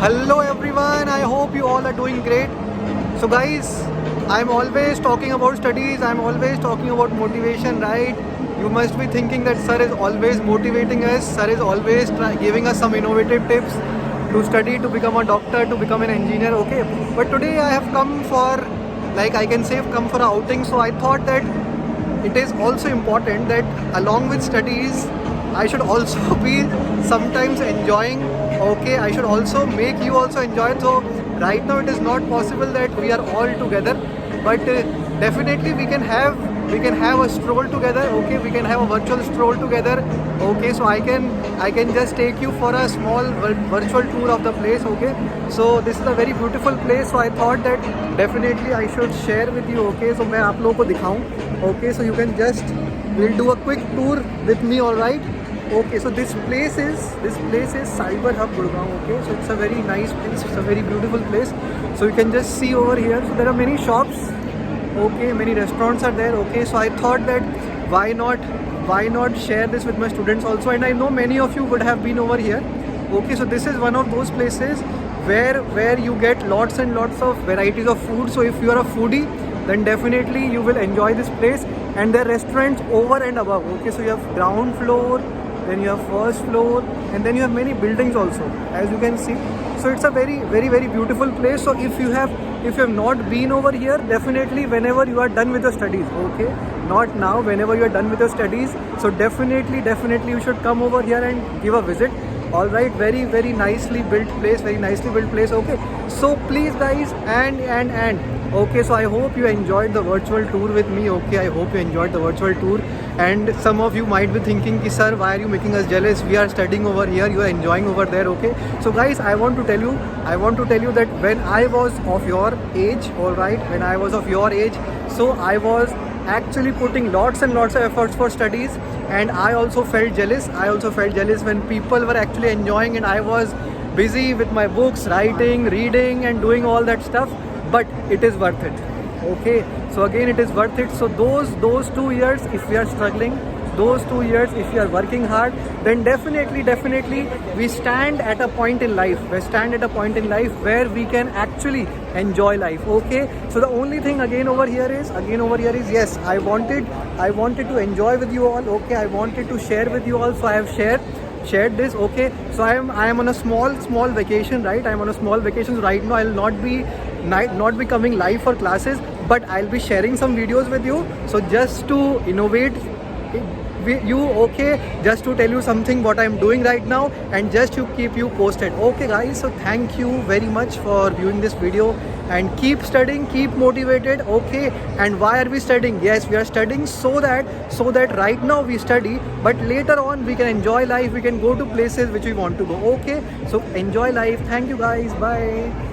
Hello everyone, I hope you all are doing great. So guys, I'm always talking about studies, I'm always talking about motivation, right? You must be thinking that sir is always motivating us, sir is always giving us some innovative tips to study, to become a doctor, to become an engineer, okay? But today I have come for, like I can say, come for an outing, so I thought that it is also important that along with studies I should also be sometimes enjoying. Okay, I should also make you also enjoy. So right now it is not possible that we are all together, but definitely we can have a stroll together. Okay, we can have a virtual stroll together. Okay, so I can just take you for a small virtual tour of the place. Okay, so this is a very beautiful place, so I thought that definitely I should share with you. Okay, so मैं आप लोगों को दिखाऊं. Okay, so you can just we'll do a quick tour with me, all right? Okay, so this place is Cyber Hub Gurgaon. Okay, so it's a very nice place, it's a very beautiful place. So you can just see over here, so there are many shops. Okay, many restaurants are there. Okay, so I thought that why not share this with my students also, and I know many of you would have been over here. Okay, so this is one of those places where you get lots and lots of varieties of food. So if you are a foodie, then definitely you will enjoy this place. And there are restaurants over and above. Okay, so you have ground floor, then you have first floor, and then you have many buildings also, as you can see. So it's a very beautiful place. So if you have not been over here, definitely whenever you are done with your studies, okay, not now, whenever you are done with your studies, so definitely you should come over here and give a visit. All right, very nicely built place, okay. So please guys, and okay, so I hope you enjoyed the virtual tour with me. Okay, I hope you enjoyed the virtual tour. And some of you might be thinking, ki, sir, why are you making us jealous? We are studying over here, you are enjoying over there. Okay, so guys, I want to tell you that when I was of your age, all right, when I was of your age, so I was actually putting lots and lots of efforts for studies, and I also felt jealous when people were actually enjoying and I was busy with my books, writing, reading, and doing all that stuff. But it is worth it. Okay, so again, it is worth it. So those 2 years, if we are struggling, those 2 years, if you are working hard, then definitely we stand at a point in life where we can actually enjoy life. Okay, so the only thing again over here is yes, I wanted to enjoy with you all. Okay, I wanted to share with you all, so I have shared this. Okay, so I am on a small vacation, right? I'm on a small vacation, so right now I'll not be coming live for classes, but I'll be sharing some videos with you. So just to innovate you, okay, just to tell you something what I'm doing right now, and just to keep you posted. Okay guys, so thank you very much for viewing this video, and keep studying, keep motivated. Okay, and why are we studying? Yes, we are studying so that right now we study, but later on we can enjoy life, we can go to places which we want to go. Okay, so enjoy life. Thank you guys, bye.